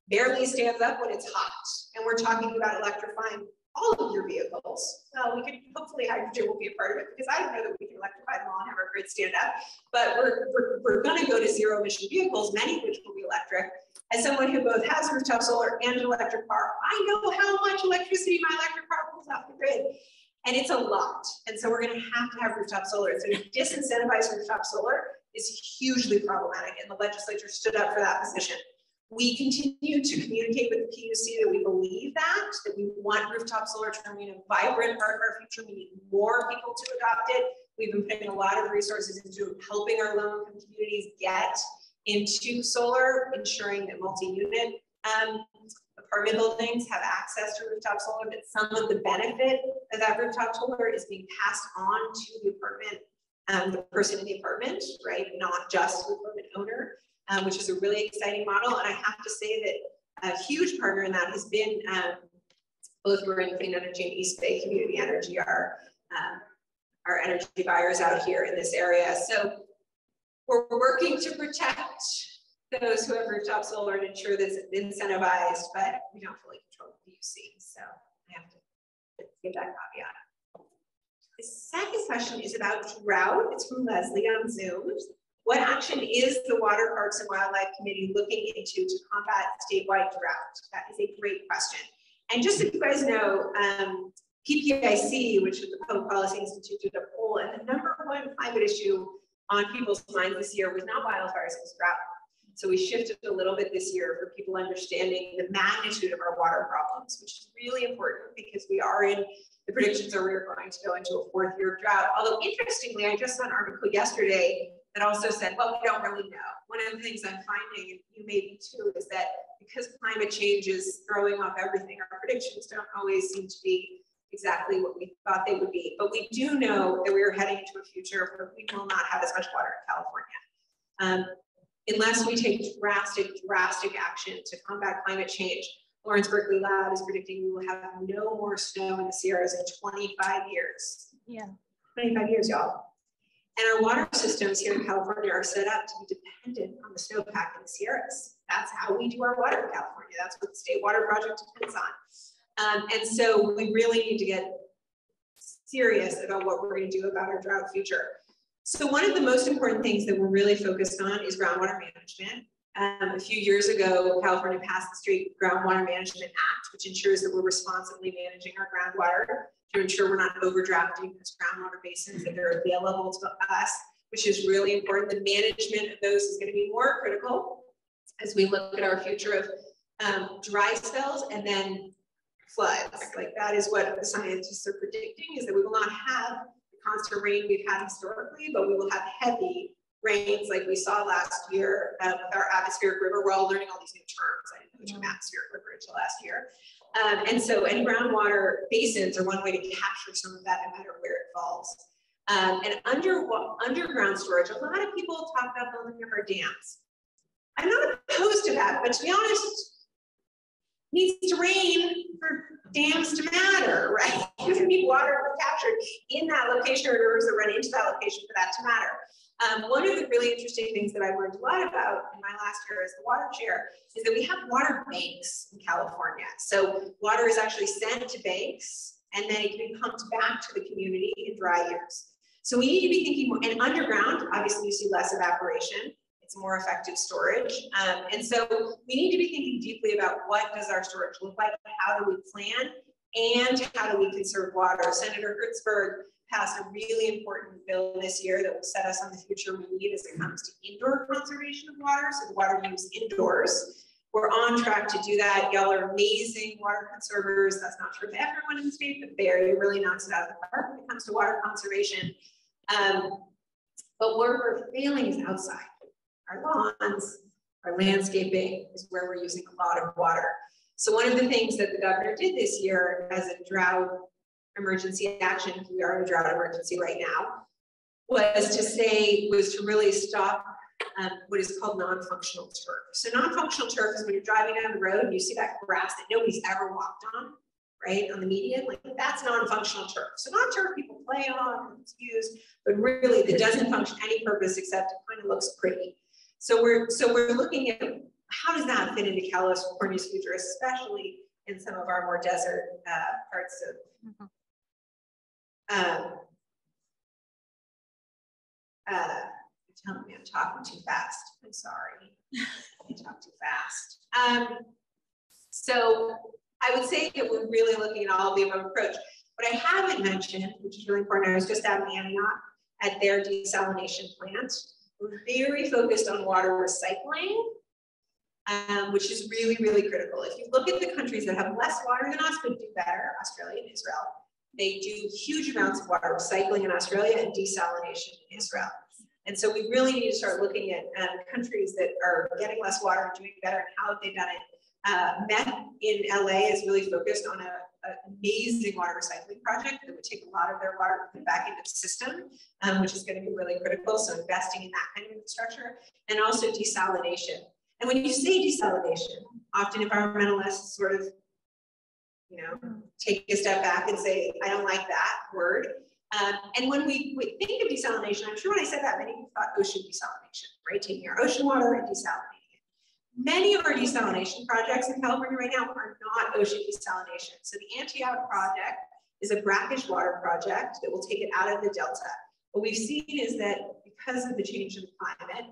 A: barely stands up when it's hot. And we're talking about electrifying all of your vehicles. Well, we could, hopefully hydrogen will be a part of it because I don't know that we can electrify them all and have our grid stand up, but we're going to go to zero emission vehicles, many of which will be electric. As someone who both has rooftop solar and an electric car, I know how much electricity my electric car pulls off the grid. And it's a lot. And so we're going to have rooftop solar. So to disincentivize rooftop solar is hugely problematic. And the legislature stood up for that position. We continue to communicate with the PUC that we believe that we want rooftop solar to remain a vibrant part of our future. We need more people to adopt it. We've been putting a lot of resources into helping our low-income communities get into solar, ensuring that multi-unit apartment buildings have access to rooftop solar, that some of the benefit of that rooftop solar is being passed on to the apartment, the person in the apartment, right? Not just the apartment owner, which is a really exciting model. And I have to say that a huge partner in that has been both Marin Clean Energy and East Bay Community Energy, our energy buyers out here in this area. So we're working to protect those who have rooftop solar and ensure that it's incentivized, but we don't fully control the PUC. So I have to give that caveat. The second question is about drought. It's from Leslie on Zoom. What action is the Water, Parks, and Wildlife Committee looking into to combat statewide drought? That is a great question. And just so you guys know, PPIC, which is the Public Policy Institute, did a poll, and the #1 climate issue on people's minds this year was not wildfires, it was drought. So we shifted a little bit this year for people understanding the magnitude of our water problems, which is really important because we are in, the predictions are we're going to go into a 4th year of drought. Although interestingly, I just saw an article yesterday that also said, well, we don't really know. One of the things I'm finding, and you may be too, is that because climate change is throwing off everything, our predictions don't always seem to be exactly what we thought they would be. But we do know that we are heading into a future where we will not have as much water in California. Unless we take drastic action to combat climate change. Lawrence Berkeley Lab is predicting we will have no more snow in the Sierras in 25 years. Yeah. 25 years, y'all. And our water systems here in California are set up to be dependent on the snowpack in the Sierras. That's how we do our water in California. That's what the State Water Project depends on. And so we really need to get serious about what we're going to do about our drought future. So one of the most important things that we're really focused on is groundwater management. A few years ago, California passed the State Groundwater Management Act, which ensures that we're responsibly managing our groundwater to ensure we're not overdrafting those groundwater basins, that they're available to us, which is really important. The management of those is going to be more critical as we look at our future of dry spells and then floods. Like that is what the scientists are predicting, is that we will not have the constant rain we've had historically, but we will have heavy rains like we saw last year with our atmospheric river. We're all learning all these new terms. I didn't know the term atmospheric river until last year. And so any groundwater basins are one way to capture some of that no matter where it falls. And underground storage, a lot of people talk about building up our dams. I'm not opposed to that, but to be honest, it needs to rain for dams to matter, right? You need water captured in that location or rivers that run into that location for that to matter. One of the really interesting things that I learned a lot about in my last year as the water chair is that we have water banks in California. So water is actually sent to banks and then it can be pumped back to the community in dry years. So we need to be thinking more, and underground, obviously you see less evaporation. It's more effective storage. And so we need to be thinking deeply about what does our storage look like, how do we plan, and how do we conserve water. Senator Hertzberg passed a really important bill this year that will set us on the future we need as it comes to indoor conservation of water, so the water use indoors. We're on track to do that. Y'all are amazing water conservers. That's not true of everyone in the state, but Barry really knocks it out of the park when it comes to water conservation. But where we're failing is outside. Our lawns, our landscaping is where we're using a lot of water. So one of the things that the governor did this year as a drought emergency action, because we are in a drought emergency right now, was to really stop what is called non-functional turf. So non-functional turf is when you're driving down the road and you see that grass that nobody's ever walked on, right, on the median, like that's non-functional turf. So not turf people play on, it's used, but really that doesn't function any purpose except it kind of looks pretty. So we're looking at how does that fit into California's future, especially in some of our more desert parts of. You're telling me I'm talking too fast. I'm sorry. I talk too fast. So I would say that we're really looking at all of the above approach. What I haven't mentioned, which is really important, I was just at Antioch at their desalination plant. We're very focused on water recycling, which is really, really critical. If you look at the countries that have less water than us but do better, Australia and Israel, they do huge amounts of water recycling in Australia and desalination in Israel. And so we really need to start looking at countries that are getting less water and doing better and how have they done it. Met in LA is really focused on an amazing water recycling project that would take a lot of their water and put it back into the system, which is going to be really critical. So investing in that kind of infrastructure and also desalination. And when you say desalination, often environmentalists sort of, take a step back and say, I don't like that word. And when we think of desalination, I'm sure when I said that, many people thought ocean desalination, right? Taking our ocean water and desalinating it. Many of our desalination projects in California right now are not ocean desalination. So the Antioch project is a brackish water project that will take it out of the delta. What we've seen is that because of the change in the climate,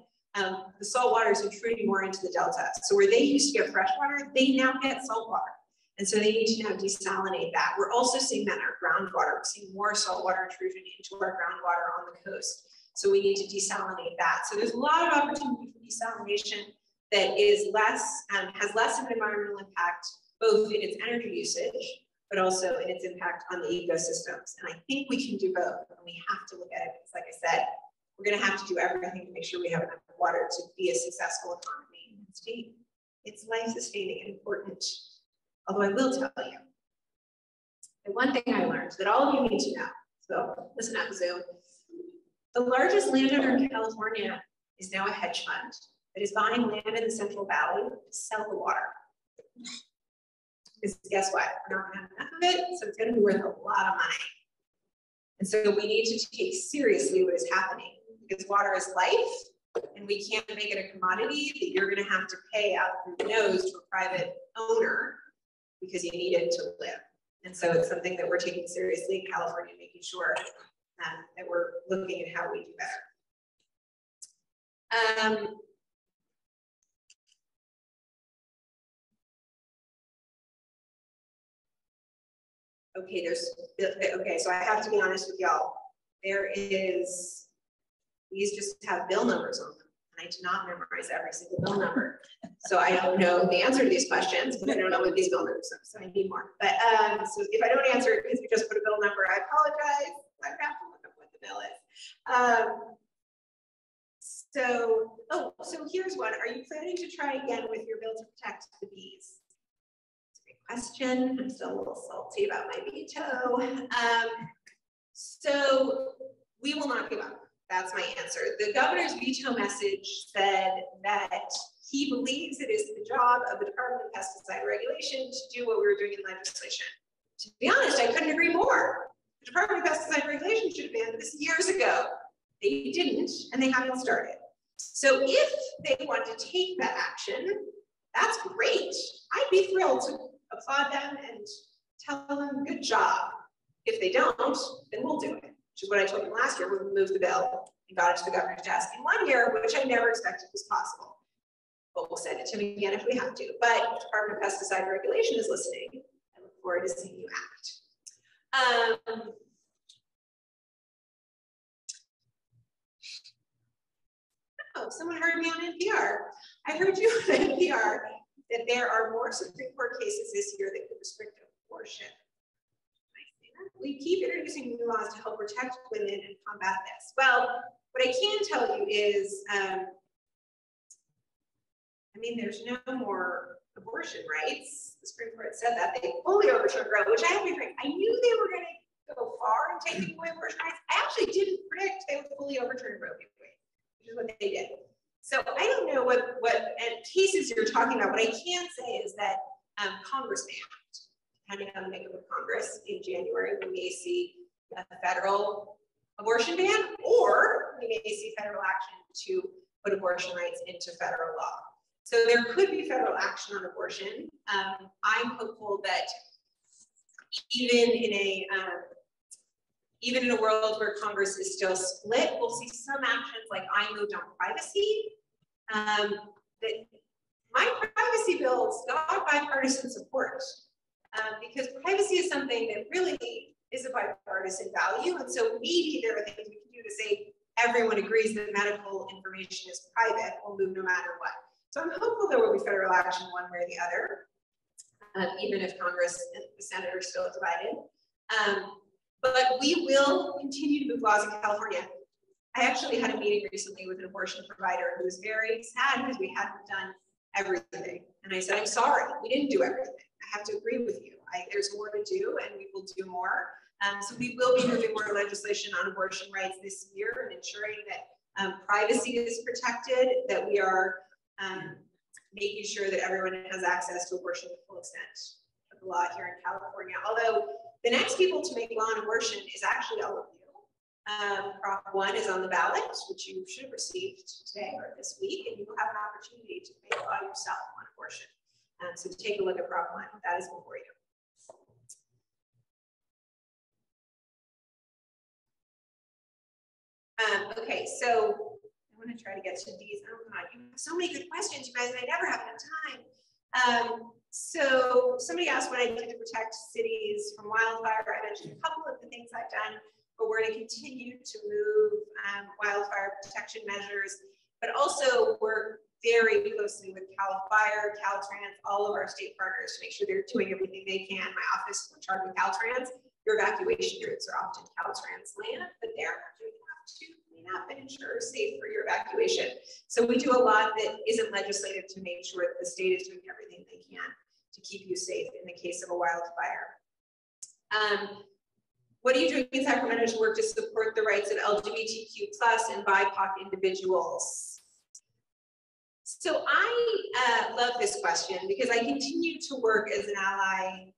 A: the salt water is intruding more into the delta. So where they used to get fresh water, they now get salt water. And so they need to now desalinate that. We're also seeing that in our groundwater. We're seeing more saltwater intrusion into our groundwater on the coast. So we need to desalinate that. So there's a lot of opportunity for desalination that is has less of an environmental impact, both in its energy usage, but also in its impact on the ecosystems. And I think we can do both. And we have to look at it because, like I said, we're going to have to do everything to make sure we have enough water to be a successful economy in the state. It's life-sustaining and important. Although I will tell you, the one thing I learned that all of you need to know, so listen up, Zoom. The largest landowner in California is now a hedge fund that is buying land in the Central Valley to sell the water. Because guess what? We're not going to have enough of it, so it's going to be worth a lot of money. And so we need to take seriously what is happening because water is life, and we can't make it a commodity that you're going to have to pay out through the nose to a private owner because you need it to live. And so it's something that we're taking seriously in California, making sure that we're looking at how we do better. Okay, so I have to be honest with y'all. These just have bill numbers on them. I do not memorize every single bill number. So I don't know the answer to these questions, but I don't know what these bill numbers are, so I need more. But so if I don't answer it because we just put a bill number, I apologize. I have to look up what the bill is. So here's one. Are you planning to try again with your bill to protect the bees? It's a great question. I'm still a little salty about my veto. So we will not give up. That's my answer. The governor's veto message said that he believes it is the job of the Department of Pesticide Regulation to do what we were doing in legislation. To be honest, I couldn't agree more. The Department of Pesticide Regulation should have banned this years ago. They didn't, and they haven't started. So if they want to take that action, that's great. I'd be thrilled to applaud them and tell them good job. If they don't, then we'll do it, which is what I told them last year when we moved the bill and got it to the governor's desk in 1 year, which I never expected was possible. But we'll send it to me again if we have to. But the Department of Pesticide Regulation is listening. I look forward to seeing you act. Oh, someone heard me on NPR. I heard you on NPR that there are more Supreme Court cases this year that could restrict abortion. We keep introducing new laws to help protect women and combat this. Well, what I can tell you is, I mean, there's no more abortion rights. The Supreme Court said that. They fully overturned Roe, which I have to be frank, I knew they were going to go far in taking away abortion rights. I actually didn't predict they would fully overturn Roe, which is what they did. So I don't know what cases you're talking about. What I can say is that Congress may act, depending on the makeup of Congress in January, we may see a federal abortion ban, or we may see federal action to put abortion rights into federal law. So there could be federal action on abortion. I'm hopeful that even in a world where Congress is still split, we'll see some actions like I moved on privacy. That my privacy bills got bipartisan support because privacy is something that really is a bipartisan value. And so maybe there are things we can do to say everyone agrees that medical information is private, will move no matter what. So I'm hopeful there will be federal action one way or the other, even if Congress and the Senate are still divided. But we will continue to move laws in California. I actually had a meeting recently with an abortion provider who was very sad because we hadn't done everything. And I said, I'm sorry, we didn't do everything. I have to agree with you. There's more to do and we will do more. So we will be moving more legislation on abortion rights this year and ensuring that privacy is protected, that we are making sure that everyone has access to abortion to the full extent of the law here in California. Although the next people to make law on abortion is actually all of you. Prop 1 is on the ballot, which you should have received today or this week, and you will have an opportunity to make law yourself on abortion. So take a look at Prop 1. That is before you. Okay, so I want to try to get to these. Oh God, you have so many good questions, you guys, and I never have enough time. So somebody asked what I did to protect cities from wildfire. I mentioned a couple of the things I've done, but we're going to continue to move wildfire protection measures, but also work very closely with CAL FIRE, Caltrans, all of our state partners to make sure they're doing everything they can. My office is charged with Caltrans. Your evacuation routes are often Caltrans land, but they're doing enough to clean up and ensure safe for your evacuation. So we do a lot that isn't legislative to make sure that the state is doing everything they can to keep you safe in the case of a wildfire. What are you doing in Sacramento to work to support the rights of LGBTQ+ and BIPOC individuals? So I love this question because I continue to work as an ally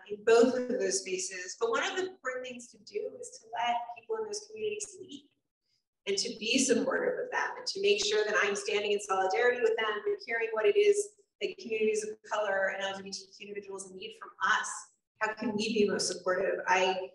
A: in both of those spaces. But one of the important things to do is to let people in those communities lead and to be supportive of them and to make sure that I'm standing in solidarity with them and hearing what it is that communities of color and LGBTQ individuals need from us. How can we be most supportive? I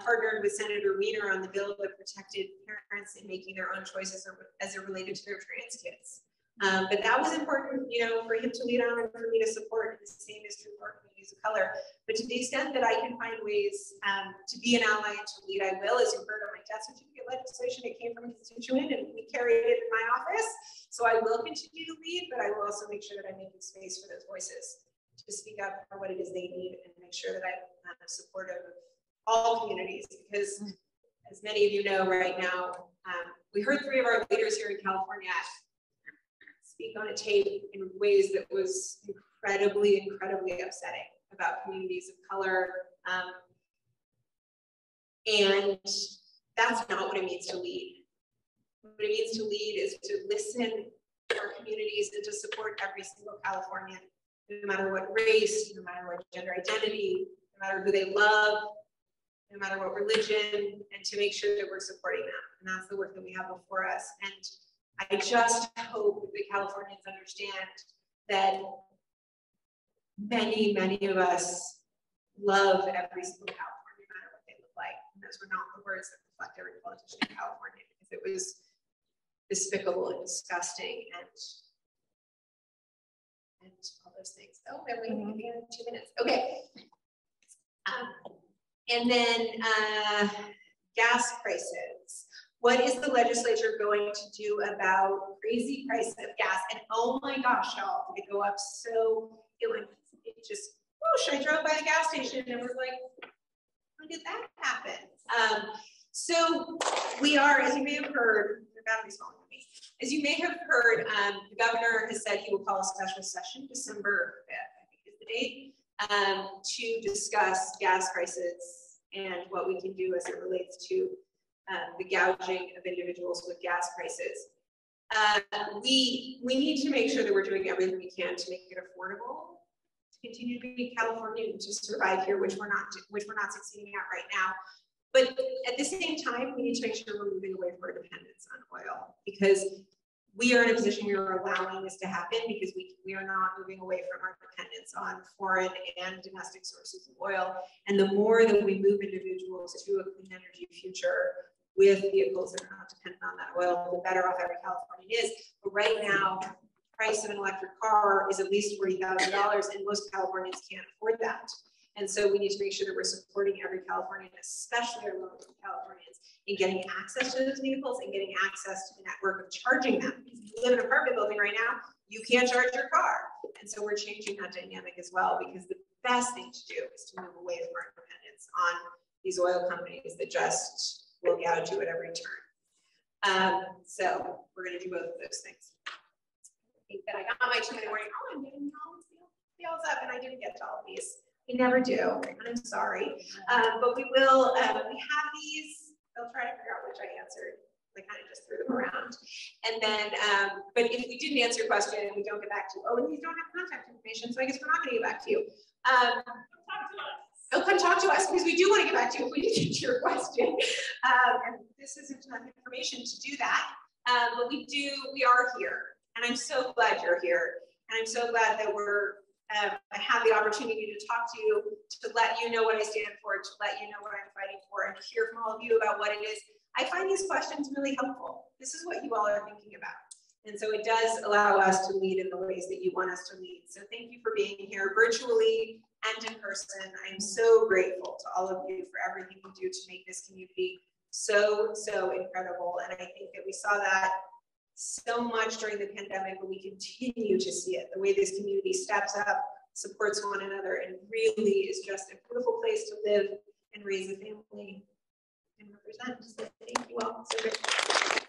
A: partnered with Senator Wiener on the bill that protected parents in making their own choices as it related to their trans kids. But that was important, you know, for him to lead on and for me to support. The same is true for communities of color. But to the extent that I can find ways to be an ally and to lead, I will. As you heard on my death certificate legislation, it came from a constituent and we carried it in my office. So I will continue to lead, but I will also make sure that I'm making space for those voices to speak up for what it is they need and make sure that I'm supportive of all communities. Because as many of you know right now, we heard 3 of our leaders here in California speak on a tape in ways that was incredibly upsetting about communities of color. And that's not what it means to lead. What it means to lead is to listen our communities and to support every single Californian, no matter what race, no matter what gender identity, no matter who they love, no matter what religion, and to make sure that we're supporting them. And that's the work that we have before us. And I just hope that Californians understand that many, many of us love every single Californian, no matter what they look like. And those were not the words that reflect every politician in California, because it was despicable and disgusting and all those things. Oh, we're waiting at the end of 2 minutes. Okay. And then gas prices. What is the legislature going to do about crazy price of gas? And oh my gosh, y'all, did it go up so it just whoosh, I drove by the gas station and was like, when did that happen? So we are, as you may have heard, the battery's falling on me. As you may have heard, the governor has said he will call a special session December 5th, I think is the date, to discuss gas prices and what we can do as it relates to the gouging of individuals with gas prices. We need to make sure that we're doing everything we can to make it affordable, to continue to be Californian, to survive here, which we're not succeeding at right now. But at the same time, we need to make sure we're moving away from our dependence on oil, because we are in a position where we're allowing this to happen because we are not moving away from our dependence on foreign and domestic sources of oil. And the more that we move individuals to a clean energy future with vehicles that are not dependent on that oil, the better off every Californian is. But right now, the price of an electric car is at least $40,000, and most Californians can't afford that. And so we need to make sure that we're supporting every Californian, especially our low-income Californians, in getting access to those vehicles and getting access to the network of charging them. If you live in an apartment building right now, you can't charge your car. And so we're changing that dynamic as well, because the best thing to do is to move away from our dependence on these oil companies that just will gouge you at every turn. So we're going to do both of those things. I think that I got my 2-minute warning. Oh, I'm getting all the deals up, and I didn't get to all of these. We never do, and I'm sorry. But we will, we have these. I'll try to figure out which I answered. I kind of just threw them around. And then, but if we didn't answer your question and we don't get back to you, oh, and these don't have contact information, so I guess we're not going to get back to you. Come talk to us, because we do want to get back to you if we didn't get your question. And this isn't enough information to do that. But we are here, and I'm so glad you're here. And I'm so glad that I have the opportunity to talk to you, to let you know what I stand for, to let you know what I'm fighting for, and to hear from all of you about what it is. I find these questions really helpful. This is what you all are thinking about. And so it does allow us to lead in the ways that you want us to lead. So thank you for being here virtually and in person. I am so grateful to all of you for everything you do to make this community so, so incredible. And I think that we saw that so much during the pandemic, but we continue to see it, the way this community steps up, supports one another, and really is just a beautiful place to live and raise a family and represent. So thank you all so much.